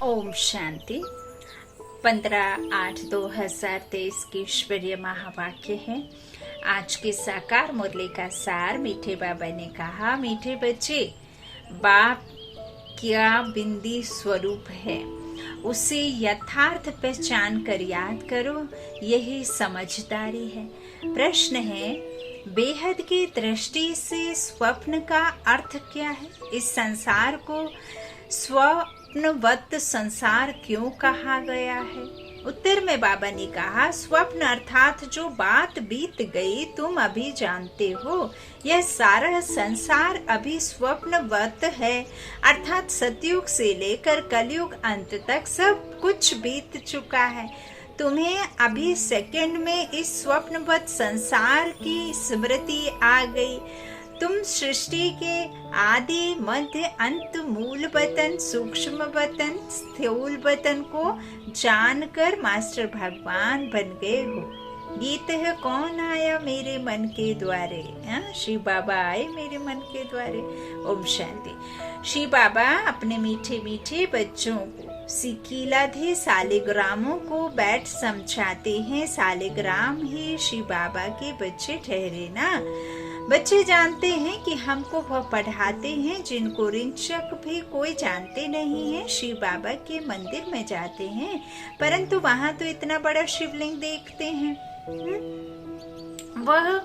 ओम शांति। 15/8/2023 की ईश्वरीय महावाक्य है। आज की साकार मुरली का सार मीठे बाबा ने कहा, मीठे बच्चे, बाप क्या बिंदी स्वरूप है, उसे यथार्थ पहचान कर याद करो, यही समझदारी है। प्रश्न है, बेहद की दृष्टि से स्वप्न का अर्थ क्या है? इस संसार को स्वप्नवत संसार क्यों कहा गया है? उत्तर में बाबा ने कहा, स्वप्न अर्थात जो बात बीत गई तुम अभी जानते हो, यह सारा संसार अभी स्वप्नवत है, अर्थात सतयुग से लेकर कलयुग अंत तक सब कुछ बीत चुका है। तुम्हें अभी सेकंड में इस स्वप्नवत संसार की स्मृति आ गई। तुम सृष्टि के आदि मध्य अंत मूल वतन सूक्ष्म वतन स्थूल वतन को जानकर मास्टर भगवान बन गए हो। गीत है, कौन आया मेरे मन के द्वारे? श्री बाबा आए मेरे मन के द्वारे। ओम शांति। श्री बाबा अपने मीठे मीठे बच्चों को सिकीलाधे सालिग्रामों को बैठ समझाते हैं। सालिग्राम ही श्री बाबा के बच्चे ठहरे ना। बच्चे जानते हैं कि हमको वह पढ़ाते हैं जिनको रिंचक भी कोई जानते नहीं है। शिव बाबा के मंदिर में जाते हैं, परंतु वहां तो इतना बड़ा शिवलिंग देखते हैं। वह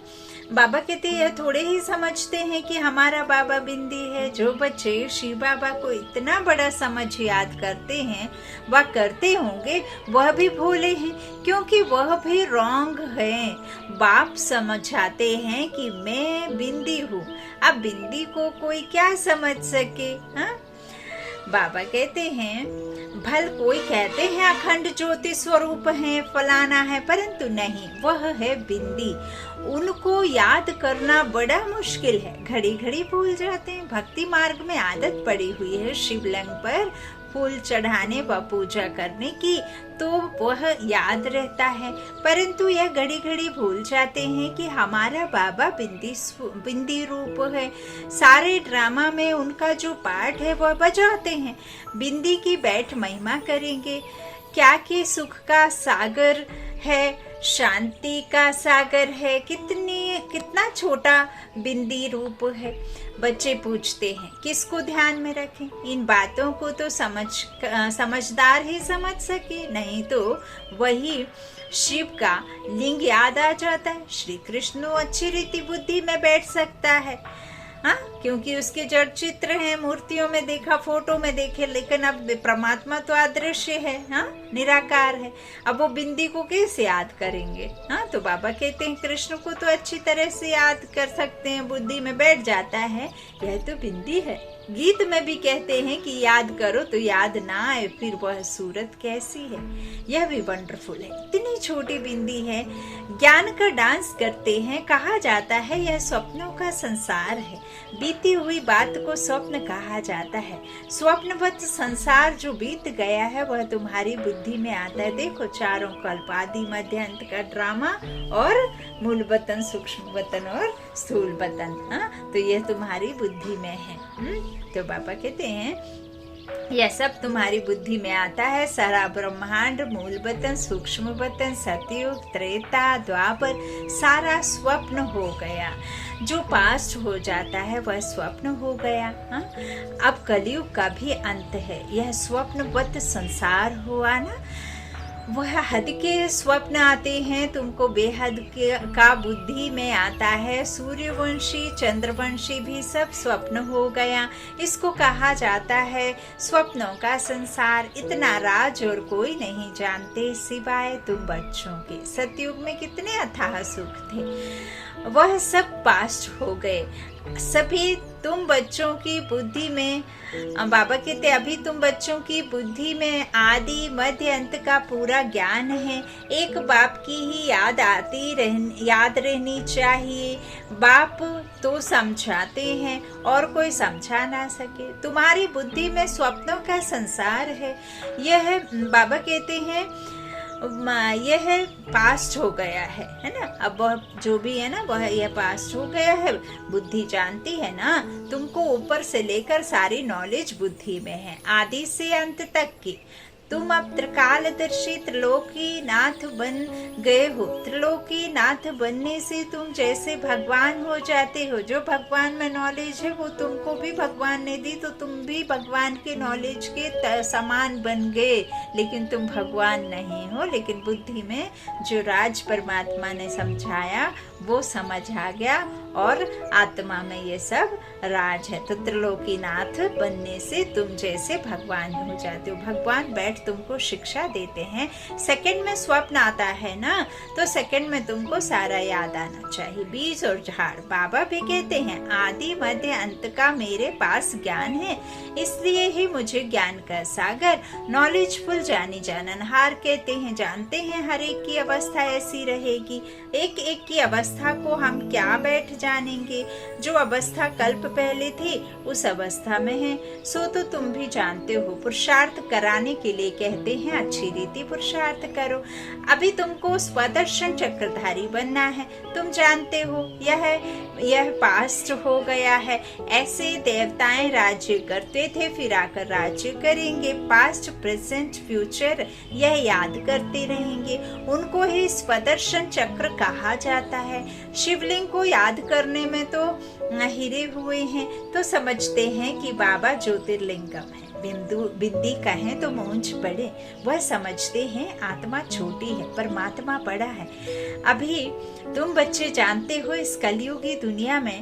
बाबा कहते हैं, थोड़े ही समझते हैं कि हमारा बाबा बिंदी है। जो बच्चे शिव बाबा को इतना बड़ा समझ याद करते हैं, वह करते होंगे, वह भी भोले हैं, क्योंकि वह भी रॉन्ग है। बाप समझाते हैं कि मैं बिंदी हूँ। अब बिंदी को कोई क्या समझ सके? बाबा कहते हैं, भल कोई कहते हैं अखंड ज्योति स्वरूप है, फलाना है, परंतु नहीं, वह है बिंदी। उनको याद करना बड़ा मुश्किल है, घड़ी घड़ी भूल जाते हैं। भक्ति मार्ग में आदत पड़ी हुई है शिवलिंग पर फूल चढ़ाने व पूजा करने की, तो वह याद रहता है, परंतु यह घड़ी घड़ी भूल जाते हैं कि हमारा बाबा बिंदी रूप है। सारे ड्रामा में उनका जो पार्ट है वह बजाते हैं। बिंदी की बैठ महिमा करेंगे। क्या कि सुख का सागर है, शांति का सागर है, कितना छोटा बिंदी रूप है। बच्चे पूछते हैं, किसको ध्यान में रखें? इन बातों को तो समझदार ही समझ सके, नहीं तो वही शिव का लिंग याद आ जाता है। श्री कृष्ण अच्छी रीति बुद्धि में बैठ सकता है, क्योंकि उसके जड़ चित्र हैं, मूर्तियों में देखा, फोटो में देखे, लेकिन अब परमात्मा तो अदृश्य है, निराकार है। अब वो बिंदी को कैसे याद करेंगे? तो बाबा कहते हैं, कृष्ण को तो अच्छी तरह से याद कर सकते हैं, बुद्धि में बैठ जाता है, यह तो बिंदी है। गीत में भी कहते हैं कि याद करो तो याद ना आए, फिर वह सूरत कैसी है? यह भी वंडरफुल है, इतनी छोटी बिंदी है। ज्ञान का डांस करते हैं, कहा जाता है यह स्वप्नों का संसार है। बीती हुई बात को स्वप्न कहा जाता है। स्वप्नवत संसार जो बीत गया है वह तुम्हारी बुद्धि में आता है। देखो, चारों कल्प आदि मध्य अंत का ड्रामा और मूल वतन सूक्ष्म वतन और स्थूल वतन, तो यह तुम्हारी बुद्धि में है। तो बाबा कहते हैं, यह सब तुम्हारी बुद्धि में आता है। सारा ब्रह्मांड, मूल वतन, सूक्ष्म वतन, सतयुग, त्रेता, द्वापर, सारा स्वप्न हो गया। जो पास्ट हो जाता है वह स्वप्न हो गया। अब कलयुग का भी अंत है। यह स्वप्नवत संसार हुआ ना। वह हद के स्वप्न आते हैं, तुमको बेहद का बुद्धि में आता है। सूर्यवंशी चंद्रवंशी भी सब स्वप्न हो गया। इसको कहा जाता है स्वप्नों का संसार। इतना राज और कोई नहीं जानते सिवाय तुम बच्चों के। सतयुग में कितने अथाह सुख थे, वह सब पास्ट हो गए। सभी तुम बच्चों की बुद्धि में, बाबा कहते अभी तुम बच्चों की बुद्धि में आदि मध्य अंत का पूरा ज्ञान है। एक बाप की ही याद रहनी चाहिए। बाप तो समझाते हैं और कोई समझा ना सके। तुम्हारी बुद्धि में स्वप्नों का संसार है। यह बाबा कहते हैं यह पास्ट हो गया है ना। अब वह जो भी है ना वह यह पास्ट हो गया है। बुद्धि जानती है ना, तुमको ऊपर से लेकर सारी नॉलेज बुद्धि में है, आदि से अंत तक की। तुम अब त्रिकालदर्शी त्रिलोकी नाथ बन गए हो। त्रिलोकी नाथ बनने से तुम जैसे भगवान हो जाते हो। जो भगवान में नॉलेज है वो तुमको भी भगवान ने दी, तो तुम भी भगवान के नॉलेज के समान बन गए। लेकिन तुम भगवान नहीं हो, लेकिन बुद्धि में जो राज परमात्मा ने समझाया वो समझ आ गया, और आत्मा में ये सब राज है। तो त्रिलोकीनाथ बनने से तुम जैसे भगवान हो जाते हो। भगवान बैठ तुमको शिक्षा देते हैं। सेकंड में स्वप्न आता है ना, तो सेकंड में तुमको सारा याद आना चाहिए। बीज और झाड़, बाबा भी कहते हैं आदि मध्य अंत का मेरे पास ज्ञान है, इसलिए ही मुझे ज्ञान का सागर नॉलेजफुल जानी जाननहार कहते हैं। जानते हैं हर एक की अवस्था ऐसी रहेगी, एक एक की अवस्था को हम क्या बैठ जानेंगे। जो अवस्था कल्प पहले थी उस अवस्था में है, सो तो तुम भी जानते हो। पुरुषार्थ कराने के लिए कहते हैं अच्छी रीति पुरुषार्थ करो। अभी तुमको स्वदर्शन चक्रधारी बनना है। तुम जानते हो यह पास्ट हो गया है। ऐसे देवताएं राज्य करते थे, फिर आकर राज्य करेंगे। पास्ट प्रेजेंट फ्यूचर यह याद करते रहेंगे। उनको ही स्वदर्शन चक्र कहा जाता है। शिवलिंग को याद करने में तो हिरे हुए हैं, तो समझते हैं कि बाबा ज्योतिर्लिंगम है। बिंदी कहें तो मूंछ बड़े, वह समझते हैं आत्मा छोटी है, परमात्मा बड़ा है। अभी तुम बच्चे जानते हो इस कलयुगी दुनिया में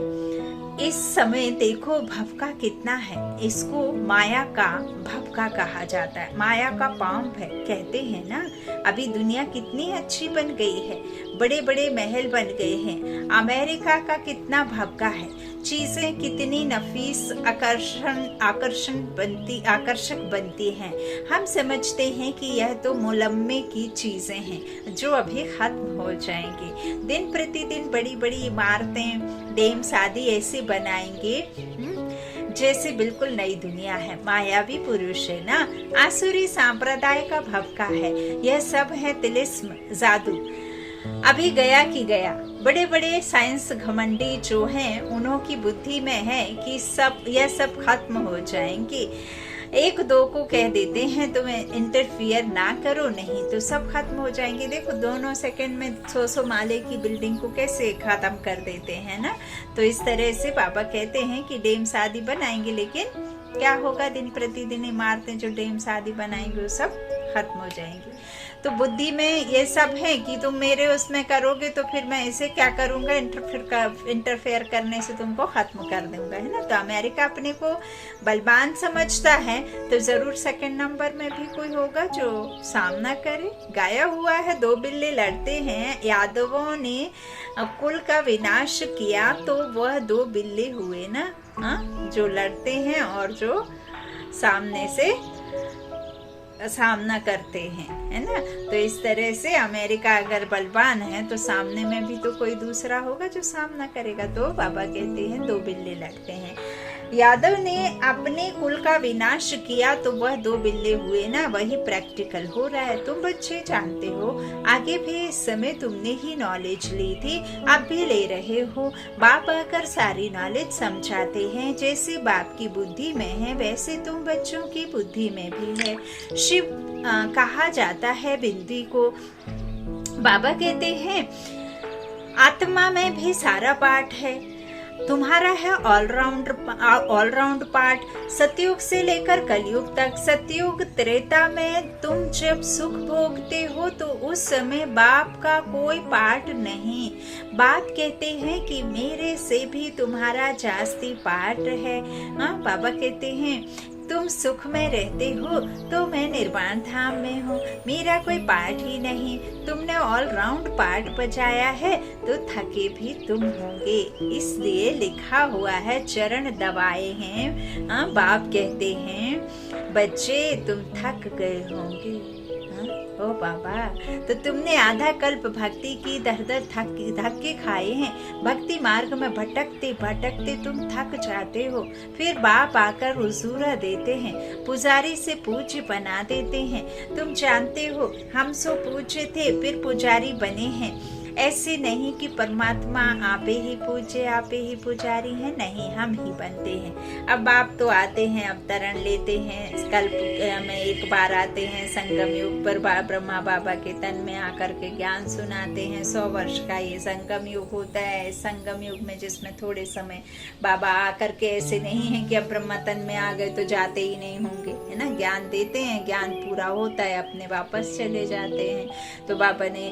इस समय देखो भवका कितना है। इसको माया का भवका कहा जाता है, माया का पांव है कहते हैं ना। अभी दुनिया कितनी अच्छी बन गई है, बड़े बड़े महल बन गए हैं। अमेरिका का कितना भवका है, चीजें कितनी नफीस आकर्षक बनती हैं। हम समझते हैं कि यह तो मुलम्मे की चीजें हैं जो अभी खत्म हो जाएंगी। दिन प्रतिदिन बड़ी बड़ी इमारतें, डैम शादी ऐसे बनाएंगे जैसे बिल्कुल नई दुनिया है। मायावी पुरुष है ना, आसुरी संप्रदाय का भवका है। यह सब है तिलिस्म, जादू। अभी गया कि गया। बड़े बड़े साइंस घमंडी जो हैं उन्हों की बुद्धि में है कि यह सब खत्म हो जाएंगे। एक दो को कह देते हैं तुम इंटरफियर ना करो, नहीं तो सब खत्म हो जाएंगे। देखो दोनों सेकंड में 100 माले की बिल्डिंग को कैसे खत्म कर देते हैं ना। तो इस तरह से बाबा कहते हैं कि डैम शादी बनाएंगे, लेकिन क्या होगा, दिन प्रतिदिन इमारतें जो डैम शादी बनाएंगे वो सब खत्म हो जाएंगी। तो बुद्धि में ये सब है कि तुम मेरे उसमें करोगे तो फिर मैं इसे क्या करूंगा, इंटरफेयर करने से तुमको खत्म कर दूंगा, है ना। तो अमेरिका अपने को बलवान समझता है, तो जरूर सेकंड नंबर में भी कोई होगा जो सामना करे। गाया हुआ है 2 बिल्ली लड़ते हैं, यादवों ने कुल का विनाश किया, तो वह 2 बिल्ली हुए ना, जो लड़ते हैं और जो सामने से सामना करते हैं, है ना। तो इस तरह से अमेरिका अगर बलवान है तो सामने में भी तो कोई दूसरा होगा जो सामना करेगा। तो बाबा कहते हैं 2 बिल्ले लड़ते हैं। यादव ने अपने कुल का विनाश किया तो वह 2 बिल्ले हुए ना, वही प्रैक्टिकल हो रहा है। तुम बच्चे जानते हो, आगे भी इस समय तुमने ही नॉलेज ली थी, अब भी ले रहे हो। बाप आकर सारी नॉलेज समझाते हैं। जैसे बाप की बुद्धि में है वैसे तुम बच्चों की बुद्धि में भी है। शिव कहा जाता है बिंदी को। बाबा कहते हैं आत्मा में भी सारा पार्ट है, तुम्हारा है ऑलराउंड पार्ट। सतयुग से लेकर कलयुग तक, सतयुग त्रेता में तुम जब सुख भोगते हो तो उस समय बाप का कोई पार्ट नहीं। बाप कहते हैं कि मेरे से भी तुम्हारा जास्ती पार्ट है। बाबा कहते हैं तुम सुख में रहते हो तो मैं निर्वाण धाम में हूँ, मेरा कोई पार्ट ही नहीं। तुमने ऑल राउंड पार्ट बजाया है तो थके भी तुम होंगे, इसलिए लिखा हुआ है चरण दबाए हैं। बाप कहते हैं बच्चे तुम थक गए होंगे, ओ बाबा, तो तुमने आधा कल्प भक्ति की दर-दर धक्के खाए हैं। भक्ति मार्ग में भटकते भटकते तुम थक जाते हो, फिर बाप आकर हुजूरा देते हैं, पुजारी से पूज्य बना देते हैं। तुम जानते हो हम सो पूज्य थे, फिर पुजारी बने हैं। ऐसे नहीं कि परमात्मा आपे ही पूज्य आपे ही पुजारी हैं, नहीं, हम ही बनते हैं। अब आप तो आते हैं, अवतरण लेते हैं, कल्प में एक बार आते हैं, संगम युग पर ब्रह्मा बाबा के तन में आकर के ज्ञान सुनाते हैं। 100 वर्ष का ये संगम युग होता है। संगम युग में जिसमें थोड़े समय बाबा आकर के, ऐसे नहीं है कि अब ब्रह्मा तन में आ गए तो जाते ही नहीं होंगे, है ना, ज्ञान देते हैं, ज्ञान पूरा होता है, अपने वापस चले जाते हैं। तो बाबा ने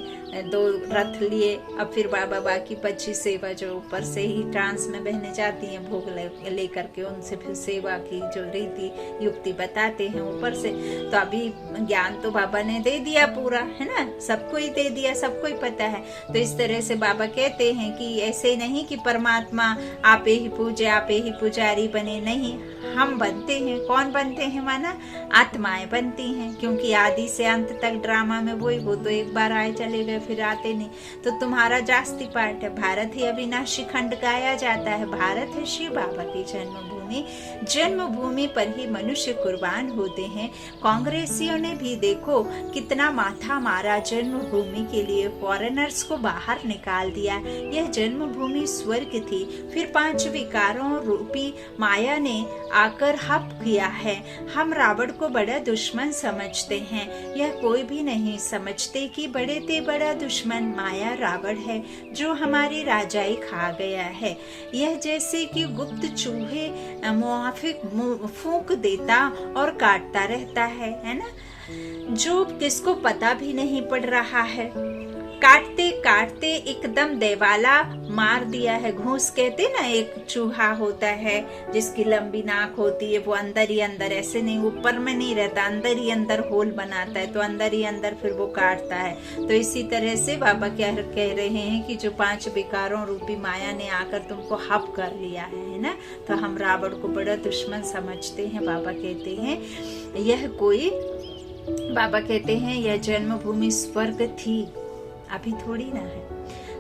2 रथ लिए। अब फिर बाबा बाकी 25 सेवा जो ऊपर से ही ट्रांस में बहने जाती हैं, भोग लेकर के उनसे फिर सेवा की जो रीति युक्ति बताते हैं ऊपर से। तो अभी ज्ञान तो बाबा ने दे दिया पूरा, है ना, सबको ही दे दिया, सबको ही पता है। तो इस तरह से बाबा कहते हैं कि ऐसे नहीं कि परमात्मा आपे ही पूजे आपे ही पुजारी बने, नहीं, हम बनते हैं। कौन बनते हैं माना? आत्माएं बनती हैं, क्योंकि आदि से अंत तक ड्रामा में वो तो एक बार आए चले गए, फिर आते नहीं। तो तुम्हारा जास्ती पार्ट है। भारत ही अविनाशी खंड गाया जाता है। भारत है शिव बाबा की जन्मभूमि। जन्मभूमि पर ही मनुष्य कुर्बान होते हैं। कांग्रेसियों ने भी देखो कितना माथा मारा जन्मभूमि के लिए, फॉरेनर्स को बाहर निकाल दिया। यह जन्मभूमि स्वर्ग थी, फिर 5 विकारों रूपी माया ने आकर हप किया है। हम रावण को बड़ा दुश्मन समझते हैं, यह कोई भी नहीं समझते कि बड़े ते बड़ा दुश्मन माया रावण है, जो हमारी राजाई खा गया है। यह जैसे कि गुप्त चूहे मुआफिक फूंक देता और काटता रहता है ना, जो किसको पता भी नहीं पड़ रहा है। काटते काटते एकदम देवाला मार दिया है। घूस कहते ना, एक चूहा होता है जिसकी लंबी नाक होती है, वो अंदर ही अंदर, ऐसे नहीं ऊपर में नहीं रहता, अंदर ही अंदर होल बनाता है, तो अंदर ही अंदर फिर वो काटता है। तो इसी तरह से बाबा क्या कह रहे हैं कि जो 5 विकारों रूपी माया ने आकर तुमको हप कर लिया है ना, तो हम रावण को बड़ा दुश्मन समझते हैं। बाबा कहते हैं यह कोई, बाबा कहते हैं यह जन्मभूमि स्वर्ग थी, अभी थोड़ी ना है।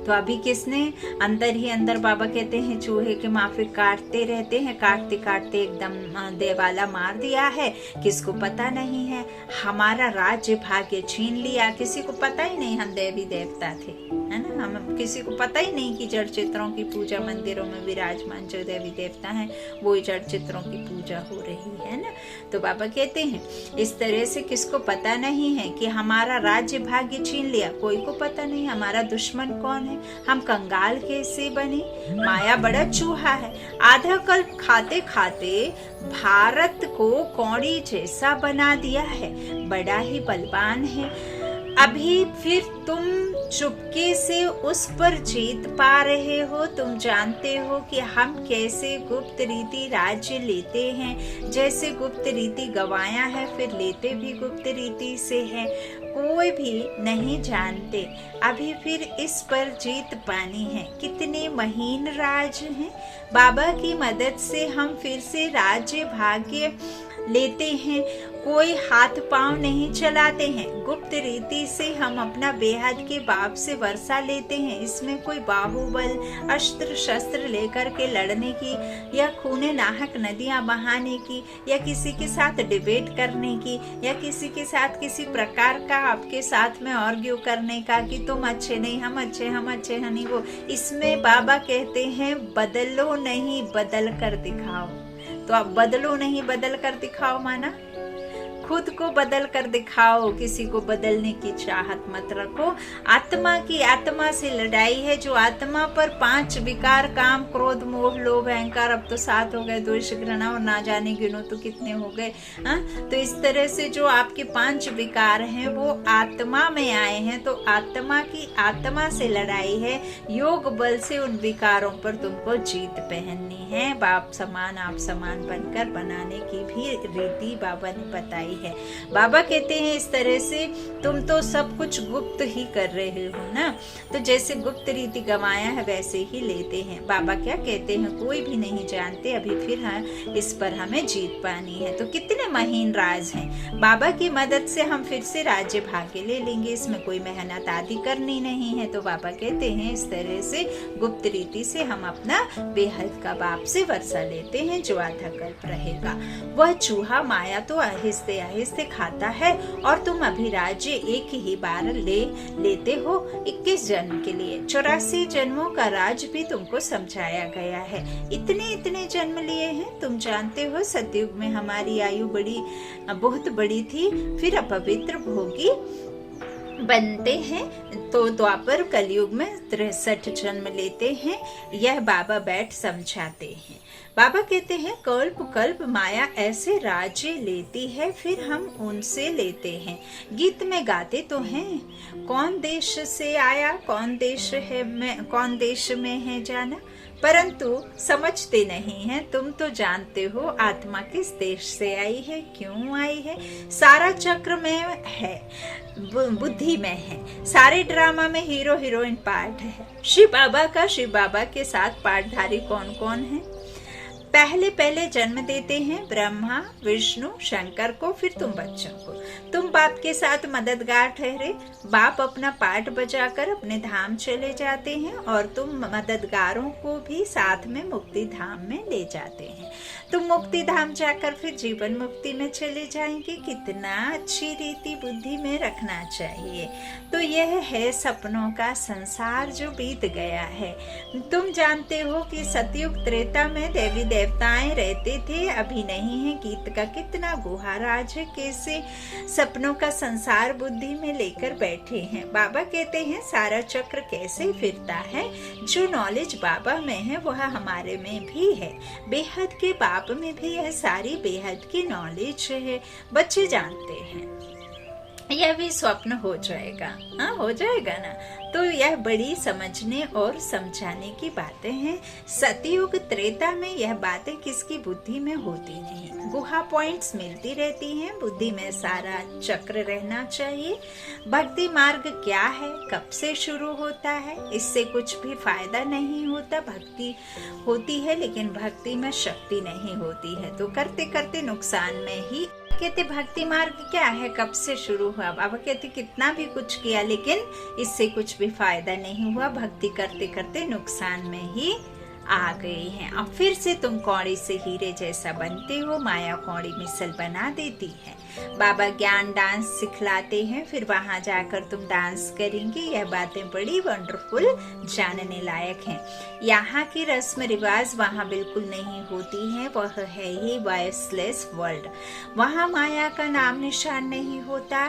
तो अभी किसने अंदर ही अंदर, बाबा कहते हैं चूहे के माफिक काटते रहते हैं, काटते काटते एकदम देवाला मार दिया है। किसको पता नहीं है, हमारा राज्य भाग्य छीन लिया। किसी को पता ही नहीं हम देवी देवता थे, है ना, हम किसी को पता ही नहीं कि जड़ चित्रों की पूजा, मंदिरों में विराजमान जो देवी देवता हैं वो जड़ चित्रों की पूजा हो रही है ना। तो बाबा कहते हैं इस तरह से किसको पता नहीं है कि हमारा राज्य भाग्य छीन लिया, कोई को पता नहीं हमारा दुश्मन कौन है। हम कंगाल कैसे बने, माया बड़ा चूहा है। आधा कल्प खाते खाते भारत को कौड़ी जैसा बना दिया है, बड़ा ही बलवान है। अभी फिर तुम चुपके से उस पर जीत पा रहे हो। तुम जानते हो कि हम कैसे गुप्त रीति राज्य लेते हैं, जैसे गुप्त रीति गवाया है, फिर लेते भी गुप्त रीति से है, कोई भी नहीं जानते। अभी फिर इस पर जीत पानी है। कितने महीन राज हैं। बाबा की मदद से हम फिर से राज्य भाग्य लेते हैं, कोई हाथ पांव नहीं चलाते हैं। गुप्त रीति से हम अपना बेहद के बाप से वर्षा लेते हैं। इसमें कोई बाहुबल अस्त्र शस्त्र लेकर के लड़ने की, या खूने नाहक नदियां बहाने की, या किसी के साथ डिबेट करने की, या किसी के साथ किसी प्रकार का आपके साथ में आर्ग्यू करने का कि तुम अच्छे नहीं हम अच्छे, हम अच्छे नहीं वो। इसमें बाबा कहते हैं बदलो नहीं, बदल कर दिखाओ। तो आप बदलो नहीं, बदल कर दिखाओ माना खुद को बदल कर दिखाओ, किसी को बदलने की चाहत मत रखो। आत्मा की आत्मा से लड़ाई है। जो आत्मा पर 5 विकार, काम क्रोध मोह लोभ अहंकार, अब तो 7 हो गए, द्वेष घृणा और ना जाने गिनो तो कितने हो गए। तो इस तरह से जो आपके 5 विकार हैं वो आत्मा में आए हैं, तो आत्मा की आत्मा से लड़ाई है। योग बल से उन विकारों पर तुमको जीत पहननी है। बाप समान आप समान बनकर बनाने की भी रीति बाबा ने बताई है। बाबा कहते हैं इस तरह से तुम तो सब कुछ गुप्त ही कर रहे हो ना, तो जैसे गुप्त रीति गंवाया है वैसे ही लेते हैं। बाबा क्या कहते हैं, कोई भी नहीं जानते, अभी फिर इस पर हमें जीत पानी है। तो कितने महीन राज हैं। बाबा की मदद से हम फिर से राज्य भाग्य ले लेंगे, इसमें कोई मेहनत आदि करनी नहीं है। तो बाबा कहते हैं इस तरह से गुप्त रीति से हम अपना बेहद का बाप से वर्षा लेते हैं जो आधा कल्प रहेगा। वह चूहा माया तो आहिस्ते आहिस्ते खाता है और तुम अभी राज्य एक ही बार लेते हो 21 जन्म के लिए। 84 जन्मों का राज भी तुमको समझाया गया है। इतने जन्म लिए हैं। तुम जानते हो सतयुग में हमारी आयु बहुत बड़ी थी, फिर अपवित्र भोगी बनते हैं तो द्वापर कलयुग में 63 जन्म लेते हैं। यह बाबा बैठ समझाते हैं। बाबा कहते हैं कल्प कल्प माया ऐसे राज्य लेती है, फिर हम उनसे लेते हैं। गीत में गाते तो हैं, कौन देश से आया कौन देश में है जाना, परंतु समझते नहीं हैं। तुम तो जानते हो आत्मा किस देश से आई है, क्यों आई है। सारा चक्र में है, बुद्धि में है। सारे ड्रामा में हीरो हीरोइन पार्ट है। शिव बाबा के साथ पार्टधारी कौन कौन है। पहले जन्म देते हैं ब्रह्मा विष्णु शंकर को, फिर तुम बच्चों को। तुम बाप के साथ मददगार ठहरे। बाप अपना पाठ बजाकर अपने धाम चले जाते हैं और तुम मददगारों को भी साथ में मुक्ति धाम में ले जाते हैं। तुम मुक्ति धाम जाकर फिर जीवन मुक्ति में चले जाएंगे। कितना अच्छी रीति बुद्धि में रखना चाहिए। तो यह है सपनों का संसार जो बीत गया है। तुम जानते हो कि सतयुग त्रेता में देवी देवताएं रहते थे, अभी नहीं है। गीत का कितना गुहा राज है, कैसे सपनों का संसार बुद्धि में लेकर बैठे हैं। बाबा कहते हैं सारा चक्र कैसे फिरता है। जो नॉलेज बाबा में है वह हमारे में भी है। बेहद के बाप में भी यह सारी बेहद की नॉलेज है। बच्चे जानते हैं यह भी स्वप्न हो जाएगा। हाँ, हो जाएगा ना। तो यह बड़ी समझने और समझाने की बातें हैं। सतयुग त्रेता में यह बातें किसकी बुद्धि में होती नहीं। गुहा पॉइंट्स मिलती रहती हैं। बुद्धि में सारा चक्र रहना चाहिए। भक्ति मार्ग क्या है, कब से शुरू होता है, इससे कुछ भी फायदा नहीं होता। भक्ति होती है लेकिन भक्ति में शक्ति नहीं होती है, तो करते करते नुकसान में ही। कहते भक्ति मार्ग क्या है, कब से शुरू हुआ। बाबा कहते कितना भी कुछ किया लेकिन इससे कुछ भी फायदा नहीं हुआ। भक्ति करते करते नुकसान में ही आ गए हैं। अब फिर से तुम कौड़ी से हीरे जैसा बनते हो। माया कौड़ी मिसल बना देती है। बाबा ज्ञान डांस सिखलाते हैं, फिर वहां जाकर तुम डांस करेंगे। यह बातें बड़ी वंडरफुल, जानने लायक हैं। यहाँ की रस्म रिवाज वहाँ बिल्कुल नहीं होती है। वह है ही वॉइसलेस वर्ल्ड। वहाँ माया का नाम निशान नहीं होता।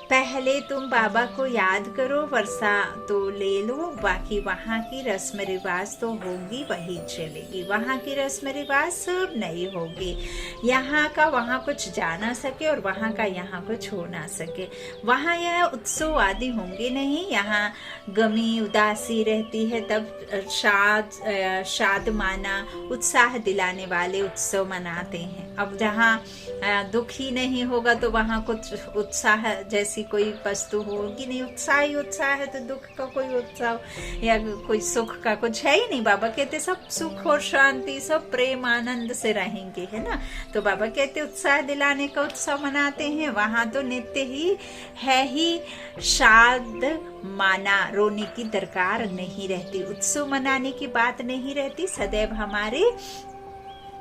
पहले तुम बाबा को याद करो, वर्षा तो ले लो, बाकी वहाँ की रस्म रिवाज तो होंगी, वही चलेगी। वहाँ की रस्म रिवाज सब नहीं होगी। यहाँ का वहाँ कुछ जा ना सके और वहाँ का यहाँ कुछ हो ना सके। वहाँ यह उत्सव आदि होंगे नहीं। यहाँ गमी उदासी रहती है, तब शाद माना उत्साह दिलाने वाले उत्सव मनाते हैं। अब जहाँ दुख ही नहीं होगा तो वहाँ कुछ उत्साह जैसी कोई वस्तु होगी नहीं। उत्साह ही उत्साह है, तो दुख का कोई उत्साह या कोई सुख का कुछ है ही नहीं। बाबा कहते सब सुख और शांति, सब प्रेम आनंद से रहेंगे, है ना। तो बाबा कहते उत्साह दिलाने का उत्सव मनाते हैं। वहां तो नित्य ही है ही शाद माना, रोने की दरकार नहीं रहती, उत्सव मनाने की बात नहीं रहती। सदैव हमारे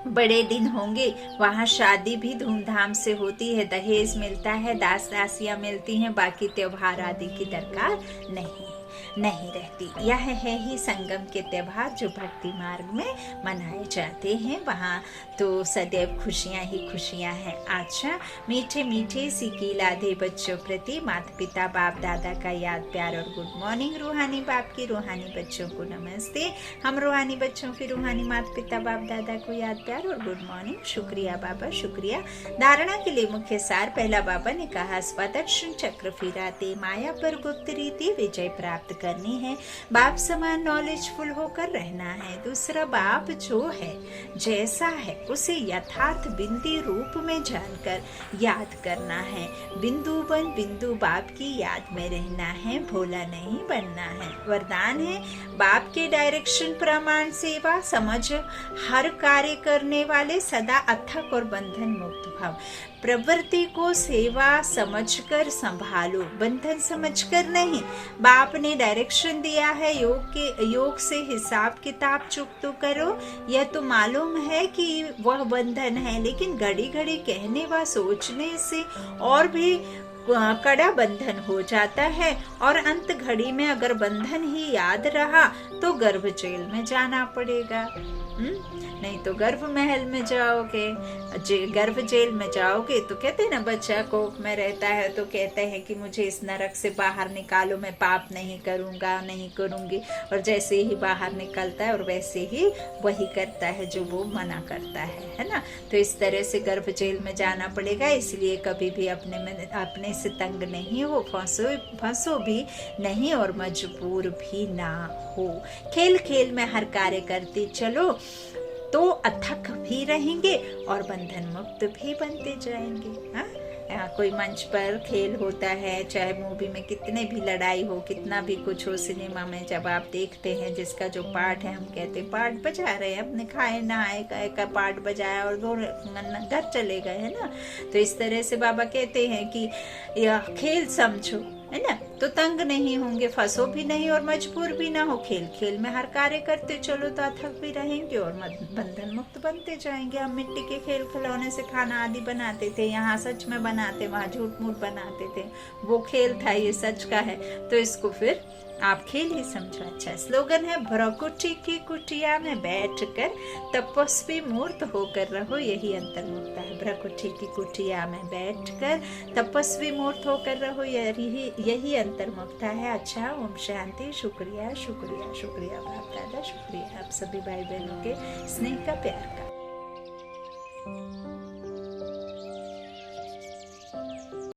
बड़े दिन होंगे। वहाँ शादी भी धूमधाम से होती है, दहेज मिलता है, दास दासियां मिलती हैं, बाकी त्योहार आदि की दरकार नहीं रहती। यह है ही संगम के त्योहार जो भक्ति मार्ग में मनाए जाते हैं। वहाँ तो सदैव खुशियाँ ही खुशियाँ हैं। अच्छा, मीठे मीठे सीखी लाधे बच्चों प्रति माता पिता बाप दादा का याद प्यार और गुड मॉर्निंग। रूहानी बाप की रूहानी बच्चों को नमस्ते। हम रूहानी बच्चों की रूहानी माता पिता बाप दादा को याद प्यार और गुड मॉर्निंग। शुक्रिया बाबा, शुक्रिया। धारणा के लिए मुख्य सार। पहला बाबा ने कहा स्वदर्शन चक्र फिराते, माया पर गुप्त रीति विजय प्राप्त प्राप्त करनी है। बाप समान नॉलेजफुल होकर रहना है। दूसरा, बाप जो है जैसा है उसे यथार्थ बिंदी रूप में जानकर याद करना है। बिंदु बन बिंदु बाप की याद में रहना है, भोला नहीं बनना है। वरदान है, बाप के डायरेक्शन प्रमाण सेवा समझ हर कार्य करने वाले सदा अथक और बंधन मुक्त भाव। प्रवृत्ति को सेवा समझकर संभालो, बंधन समझकर नहीं। बाप ने डायरेक्शन दिया है, योग से हिसाब किताब चुकतो करो। यह तो मालूम है कि वह बंधन है, लेकिन घड़ी घड़ी कहने व सोचने से और भी कड़ा बंधन हो जाता है, और अंत घड़ी में अगर बंधन ही याद रहा तो गर्भ जेल में जाना पड़ेगा। नहीं तो गर्भ महल में जाओगे, गर्भ जेल में जाओगे तो कहते हैं ना, बच्चा कोख में रहता है तो कहते हैं कि मुझे इस नरक से बाहर निकालो, मैं पाप नहीं करूंगा, नहीं करूंगी, और जैसे ही बाहर निकलता है और वैसे ही वही करता है जो वो मना करता है ना। तो इस तरह से गर्भ जेल में जाना पड़ेगा। इसलिए कभी भी अपने से तंग नहीं हो, फंसो भी नहीं और मजबूर भी ना हो। खेल खेल में हर कार्य करते चलो तो अथक भी रहेंगे और बंधन मुक्त भी बनते जाएंगे। हाँ, कोई मंच पर खेल होता है, चाहे मूवी में कितने भी लड़ाई हो, कितना भी कुछ हो, सिनेमा में जब आप देखते हैं जिसका जो पार्ट है, हम कहते हैं पार्ट बजा रहे हैं, अपने खाए नहाए का पार्ट बजाया और घर चले गए, है ना। तो इस तरह से बाबा कहते हैं कि यह खेल समझो, है ना, तो तंग नहीं होंगे, फंसो भी नहीं और मजबूर भी ना हो। खेल खेल में हर कार्य करते चलो तो अथक भी रहेंगे और बंधन मुक्त बनते जाएंगे। हम मिट्टी के खेल खिलौने से खाना आदि बनाते थे, यहाँ सच में बनाते, वहाँ झूठ मूठ बनाते थे। वो खेल था, ये सच का है, तो इसको फिर आप खेल ही समझो। अच्छा स्लोगन है, भ्रकुटी की कुटिया में बैठकर तपस्वी मूर्त होकर रहो, यही अंतर्मुक्ता है। भ्रकुटी की कुटिया में बैठकर तपस्वी मूर्त होकर रहो, यही अंतर्मुक्ता है। अच्छा, ओम शांति। शुक्रिया शुक्रिया शुक्रिया बाप दादा, शुक्रिया आप सभी भाई बहनों के स्नेह का, प्यार का।